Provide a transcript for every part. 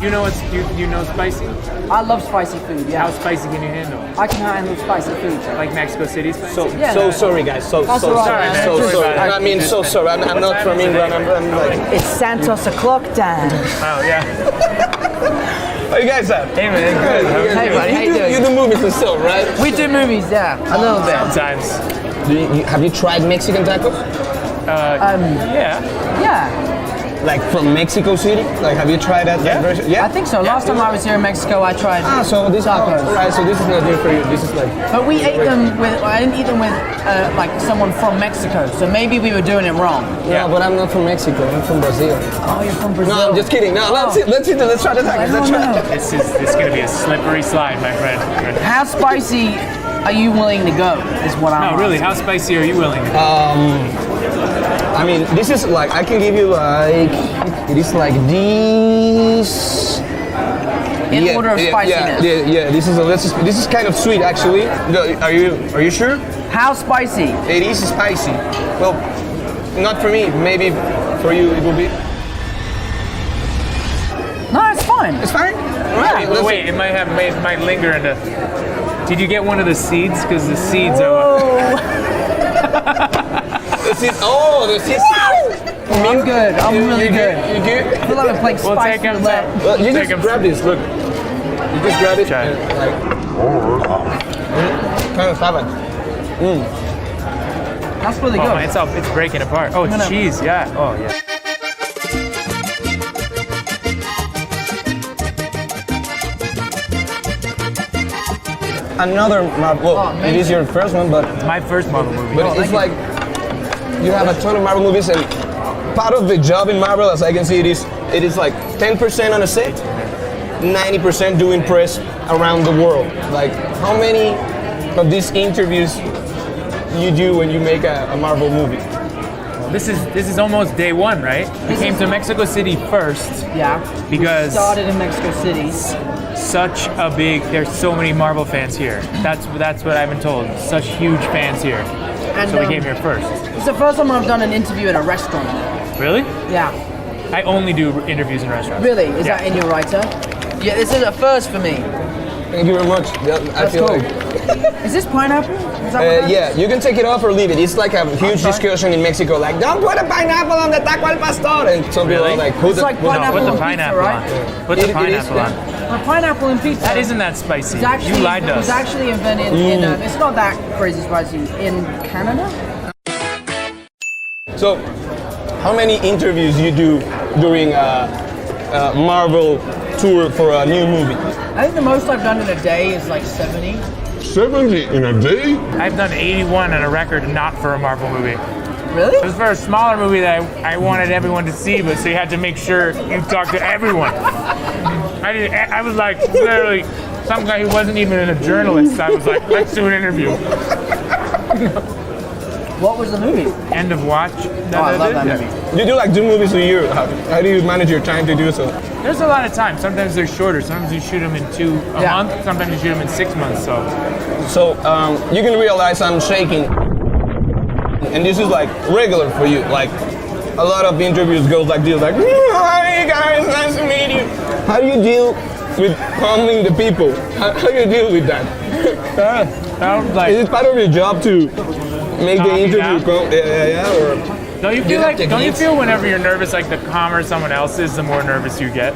You know you know spicy? I love spicy food, yeah. How spicy can you handle? I can handle spicy food. Like Mexico City spicy? Sorry guys, so That's sorry. all right, So man. sorry. I mean, so sorry. I'm not from England. I'm like. It's Santos o'clock time. Oh, yeah. How you guys at? Hey, man, good. Hey, buddy, how you doing? You do movies and stuff, right? We do movies, yeah. A little bit. Sometimes. Have you tried Mexican tacos? Yeah. Yeah. Like from Mexico City? Like, have you tried that version? I think so. Last time I was here in Mexico, I tried So this tacos. Right, so this is not new for you. This is like. But we ate them with, I didn't eat them with like someone from Mexico, so maybe we were doing it wrong. Yeah, but I'm not from Mexico. I'm from Brazil. Oh, you're from Brazil? No, I'm just kidding. No, let's try the tacos. Let's try. This is going to be a slippery slide, my friend. How spicy are you willing to go, is what I'm No, really, asking. how spicy are you willing to go? I mean, this is like, I can give you like, it is like this. In order of spiciness. Yeah. This is kind of sweet actually. Are you sure? How spicy? It is spicy. Well, not for me. Maybe for you it will be. No, it's fine. It's fine. Right. But wait, it might linger in the... Did you get one of the seeds? Because the seeds are... The seeds. Oh, the seeds. I'm good. I'm really good. You good? I feel like I'm playing We'll spice take him roulette. Well, you Take just 'em. grab this. Look. You just grab it. Try it. And like. Kind of salad. That's really Oh, good. it's breaking apart. Oh, it's No. cheese, yeah. Oh, yeah. Another Marvel. Well, it is your first one, but It's my first Marvel movie. But it's like you have a ton of Marvel movies, and part of the job in Marvel, as I can see, it is like 10% on a set, 90% doing press around the world. Like, how many of these interviews you do when you make a Marvel movie? This is almost day one, right? We came to Mexico City first Yeah. because Started in Mexico City. there's so many Marvel fans here. That's what I've been told. Such huge fans here. And, So we came here first. It's the first time I've done an interview in a restaurant. Really? Yeah. I only do interviews in restaurants. Really? Is Yeah. that in your writer? Yeah, this is a first for me. Thank you very much. Yeah, I That's feel cool. like. Is this pineapple? Is that what that Yeah, is? you can take it off or leave it. It's like a huge discussion in Mexico, like, don't put a pineapple on the taco al pastor. And some people Really? are like, put It's like No, pineapple put the on pineapple pizza, on. right? Put the It is, pineapple yeah. on. A pineapple in pizza. That isn't that spicy. It's actually, You lied to it was us. actually invented in, it's not that crazy spicy, in Canada? So, how many interviews you do during a Marvel tour for a new movie? I think the most I've done in a day is like 70. 70 in a day? I've done 81 on a record, not for a Marvel movie. Really? It was for a smaller movie that I wanted everyone to see, but so you had to make sure you talk to everyone. I was like literally some guy who wasn't even a journalist. I was like, let's do an interview. What was the movie? End of watch. Oh, I love that movie. You do like 2 movies a year. How do you manage your time to do so? There's a lot of time. Sometimes they're shorter. Sometimes you shoot them in a Yeah. month. Sometimes you shoot them in 6 months. So you can realize I'm shaking, and this is like regular for you. Like a lot of interviews go like this, like, hi guys, nice to meet you. How do you deal with calming the people? How do you deal with that? Sounds like. Is it part of your job to make the Calm you interview down? go? Yeah. Or Don't you Do feel you have like? Don't you techniques? feel whenever you're nervous, like the calmer someone else is, the more nervous you get?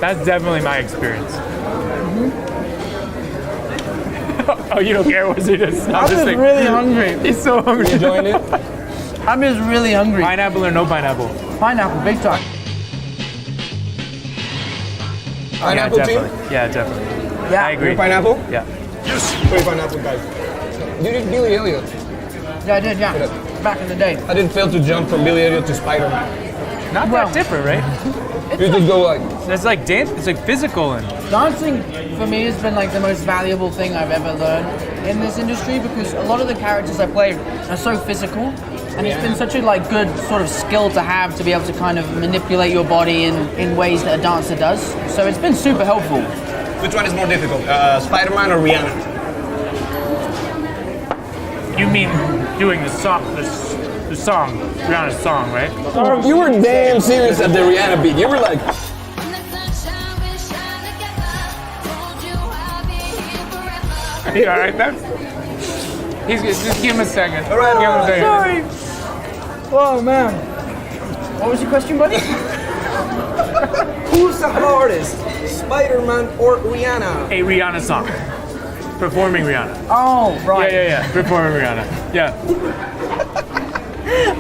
That's definitely my experience. Oh, you don't care? Was it just? I'm just really hungry. He's so hungry. you enjoying it? I'm just really hungry. Pineapple or no pineapple? Pineapple, big time. Pineapple yeah, team? definitely. Yeah, definitely. Yeah. I agree. Pineapple? Yeah. Wait, pineapple guys. You did Billy Elliot. Yeah, I did, yeah. Back in the day. I didn't fail to jump from Billy Elliot to Spider-Man. Not Well- that different, right? You just go like, It's like dance. It's like physical and. Dancing, for me, has been like the most valuable thing I've ever learned in this industry because a lot of the characters I play are so physical. And it's been such a like good sort of skill to have to be able to kind of manipulate your body in ways that a dancer does. So it's been super helpful. which one is more difficult, Spider-Man or Rihanna? You mean doing the song, the song, Rihanna's song, right? You were damn serious at the Rihanna beat. You were like, You all right, man? Just give him a second. All right, Give him a second. Sorry. Oh man. What was your question, buddy? Who's the hardest, Spider-Man or Rihanna? A Rihanna song. Performing Rihanna. Oh, right. Yeah. Performing Rihanna. Yeah.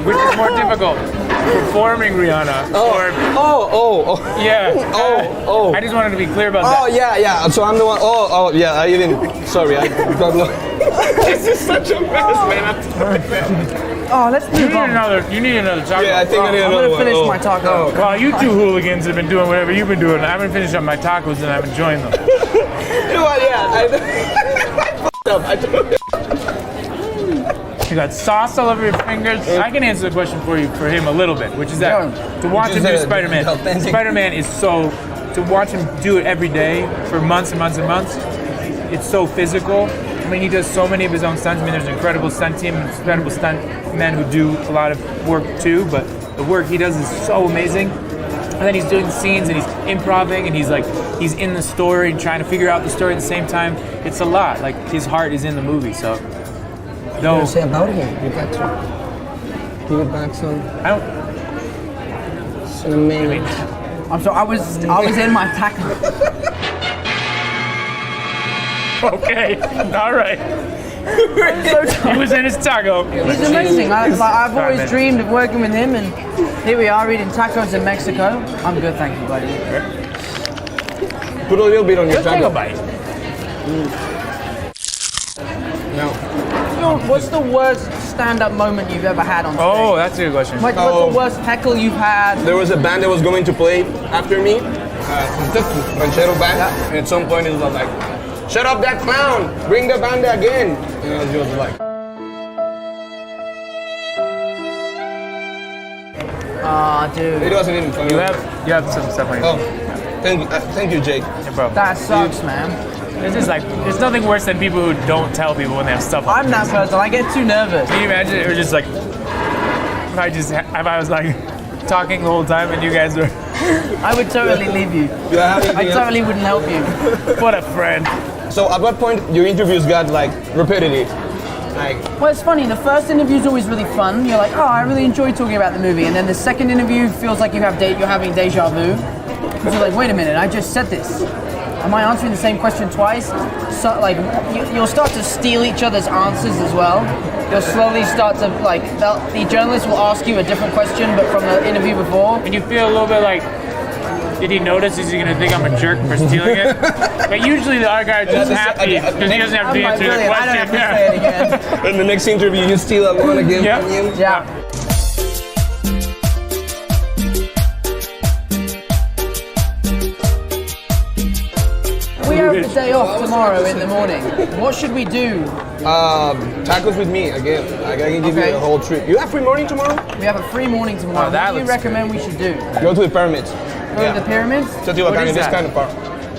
Which is more difficult? Performing Rihanna or... Oh. Yeah. Oh. I just wanted to be clear about Oh, that. yeah. So I'm the one. Oh, yeah. I don't know. This is such a mess, man. I'm sorry, man. Oh, let's You move need on. another taco. Yeah, I think I need I'm another gonna one. finish Oh. my taco. Well, you two hooligans have been doing whatever you've been doing. I haven't finished up my tacos and I'm enjoying them. You know what? Yeah. I fucked up. I told you. You got sauce all over your fingers. I can answer the question for him a little bit, which is that to watch him do Spider-Man. Spider-Man is so, to watch him do it every day for months and months and months, it's so physical. I mean, he does so many of his own stunts. I mean, there's an incredible stunt team and incredible stunt men who do a lot of work too, but the work he does is so amazing. And then he's doing scenes and he's improvising and he's in the story and trying to figure out the story at the same time. It's a lot. Like, his heart is in the movie, so. No, Say about him. You got to give it back some. I don't. It's an amazing. I'm sorry. I was in my taco. Okay, all right. He was in his taco. He's amazing. I've always minutes. dreamed of working with him, and here we are eating tacos in Mexico. I'm good, thank you, buddy. Put a little bit on your Just take taco. a bite. No. What's the worst stand-up moment you've ever had on stage? Oh, that's a good question. What's the worst heckle you've had? There was a band that was going to play after me, ranchero band, and at some point it was like, "Shut up that clown! Bring the band again!" And I was just like, Aw, dude. it wasn't even funny. You have some stuff on your Oh, thank you, Jake. Yeah, bro. That sucks, man. It's just like, there's nothing worse than people who don't tell people when they have stuff on. I'm that person. I get too nervous. Can you imagine? It was just like, if I was like talking the whole time and you guys were, I would totally leave you. Do I have I anything else? totally wouldn't help you. what a friend. So at what point your interviews got like repetitive? Like, Well, it's funny. The first interview is always really fun. You're like, oh, I really enjoy talking about the movie. And then the second interview feels like you're having deja vu. Because you're like, wait a minute, I just said this. Am I answering the same question twice? So, like, you'll start to steal each other's answers as well. You'll slowly start to, like, the journalist will ask you a different question, but from the interview before. And you feel a little bit like, did he notice? Is he going to think I'm a jerk for stealing it? But usually the other guy is just happy because he doesn't have to I'm like, answer the brilliant, I don't have question. to say it again. in the next interview, you steal that one again Yeah. from him. Yeah. We have the day off tomorrow in the morning. What should we do? Tacos with me again. Like, I can give Okay. you a whole trip. You have free morning tomorrow? We have a free morning tomorrow. Oh, that What do you looks recommend we should do? Go to the pyramids. Go to the pyramids? Teotihuacan, is this that? kind of part.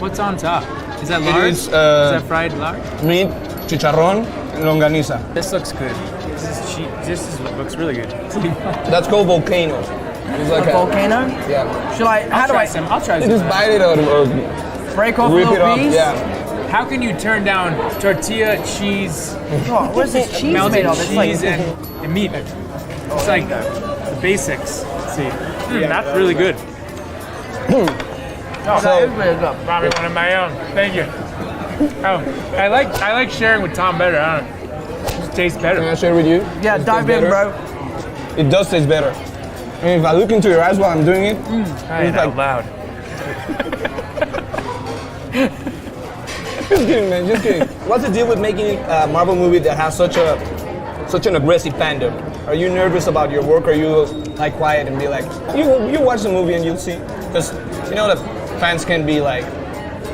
What's on top? Is that It lard? is Is that fried lard? meat, chicharrón, and longaniza. This looks good. This is cheap. Looks really good. That's called volcano. It's like A volcano? Yeah. Should I? How do I I'll try You some. just bite it or break off rip it little up. piece? Yeah. How can you turn down tortilla, cheese, Oh, what is this cheese melted made of? It's like cheese, and meat? It's like the basics. Let's see. That's really good. that is really good. Probably one of my own. Thank you. Oh, I like sharing with Tom better. I don't know. It just tastes Can I better. share with you? Yeah, It dive tastes in, better. bro. It does taste better. I mean, if I look into your eyes while I'm doing it, Try it it's out like, loud. just kidding, man, just kidding. What's the deal with making a Marvel movie that has such an aggressive fandom? Are you nervous about your work, or you like quiet and be like, you watch the movie and you'll see? Because you know that fans can be like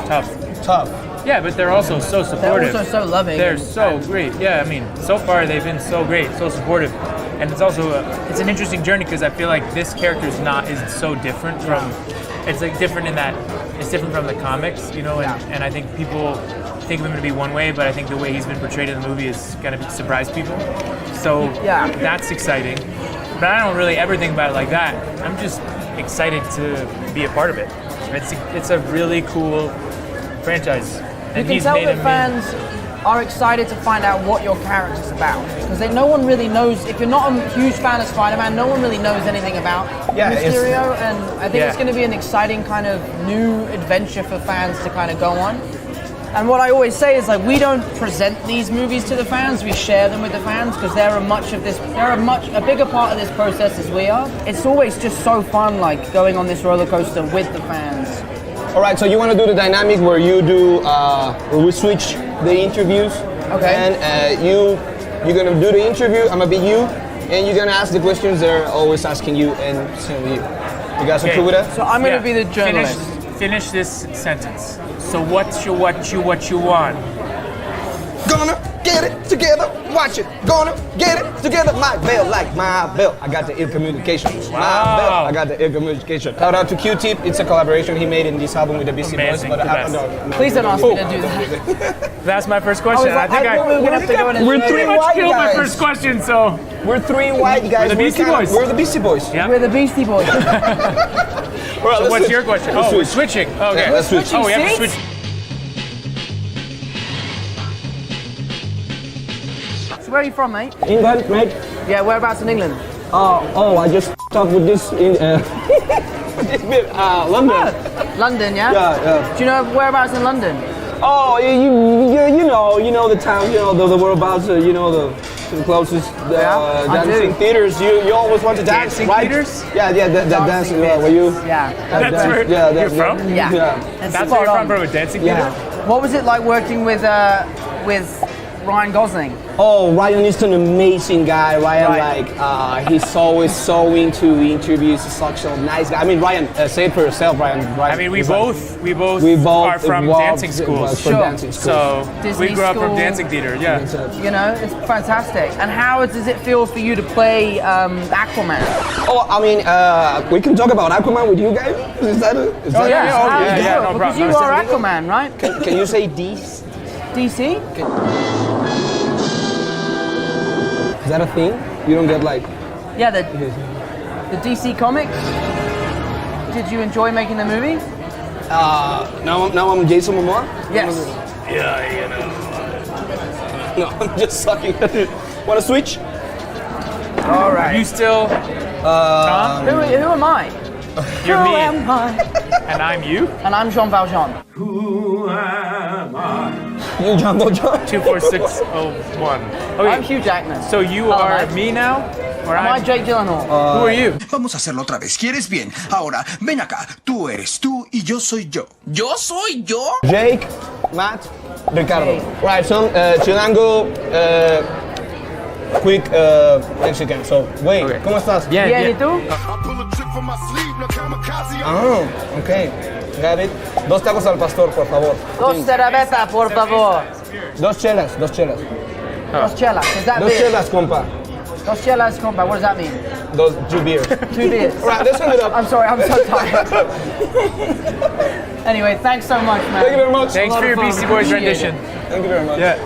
Tough. tough. Yeah, but they're also so They're supportive. also so loving. They're so great. Yeah, I mean, so far they've been so great, so supportive, and it's also it's an interesting journey because I feel like this character is so different from. It's like different in that it's different from the comics, you know, and I think people think of him to be one way, but I think the way he's been portrayed in the movie is gonna surprise people. So that's exciting. But I don't really ever think about it like that. I'm just excited to be a part of it. It's a really cool franchise. You can tell that fans are excited to find out what your character's about. Because no one really knows, if you're not a huge fan of Spider-Man, no one really knows anything about Mysterio, and I think it's going to be an exciting kind of new adventure for fans to kind of go on. And what I always say is, like, we don't present these movies to the fans, we share them with the fans, because they're a bigger part of this process as we are. It's always just so fun, like, going on this roller coaster with the fans. All right, so you want to do the dynamic where you do, where we switch the interviews. Okay. And you're gonna do the interview, I'm gonna be you, and you're gonna ask the questions they're always asking you and same with you. You guys okay with that? So I'm gonna be the journalist. Finish this sentence. So what you want? Gonna get it together, watch it. Gonna get it together, my bell, like my bell. I got the ear communications. Wow. My bell, I got the ear communication. Shout out to Q-Tip, it's a collaboration he made in this album with the Beastie Boys. Amazing, But the best. Please don't ask me to do that. That's my first question. I thought we were gonna have to go in and We're do three it. pretty much white killed my guys. first question, so. We're three white guys. We're the Beastie Boys. We're the Beastie Boys. Yeah. We're the Beastie Boys. All right, So what's your question? Let's Oh, we're switch. switching. Okay. Let's switch. Oh, we have to seats? switch. So where are you from, mate? England, mate. Yeah, whereabouts in England? I just talked with this in London. London, yeah? Yeah. Do you know whereabouts in London? Oh, you know the town, you know the whereabouts, you know the closest Yeah, I dancing do. theaters. You always want to dance, Dancing right? theaters? Yeah, that dancing. bits. Were you? Yeah. That's where you're from? Yeah. That's where you're from, bro, with dancing theater? What was it like working with Ryan Gosling? Oh, Ryan is an amazing guy. Ryan, Right. he's always so into interviews. He's such a nice guy. I mean, Ryan, say it for yourself, Ryan. I mean, we is both like- are from evolved dancing schools. from Sure. dancing schools. So Disney we grew up from school. dancing theater, yeah. You know, it's fantastic. And how does it feel for you to play Aquaman? Oh, I mean, we can talk about Aquaman with you guys. Is that it? Is that yeah, it? How yeah, does it yeah, feel? no Because problem. you are Aquaman, right? Can you say these? DC? Is that a thing? You don't get like. Yeah, the DC comics. Did you enjoy making the movie? Now I'm Jason Momoa. Yes. Yeah, you know. No, I'm just sucking at it. Want to switch? All Are right. you still Tom? Who am I? You're Who me, am I? and I'm you. And I'm Jean Valjean. You Jumbo John. 24601. I'm Okay, Hugh Jackman. so you Hello, are Mike. me now, or Am I I'm. Jake Gyllenhaal? Who are you? Vamos a hacerlo otra vez. ¿Quieres bien? Ahora, ven acá. Tú eres tú y yo soy yo. ¿Yo soy yo? Jake, Matt, Ricardo. Hey. Right, some Chilango, quick Mexican. So, wait, Okay. ¿cómo estás? Bien, Bien, ¿y bien. tú? Ah, ok. Got it. 2 tacos al pastor, por favor. Dos cervezas, por favor. 2 chelas, 2 chelas. Dos chelas. Does that 2 mean? chelas, compa. Dos chelas, compa. What does that mean? 2 beers. 2 beers. Right, let's sum it up. I'm sorry, I'm so tired. Anyway, thanks so much, man. Thank you very much. Thanks A lot for your of fun. Beastie Boys Appreciate it. rendition. Thank you very much. Yeah.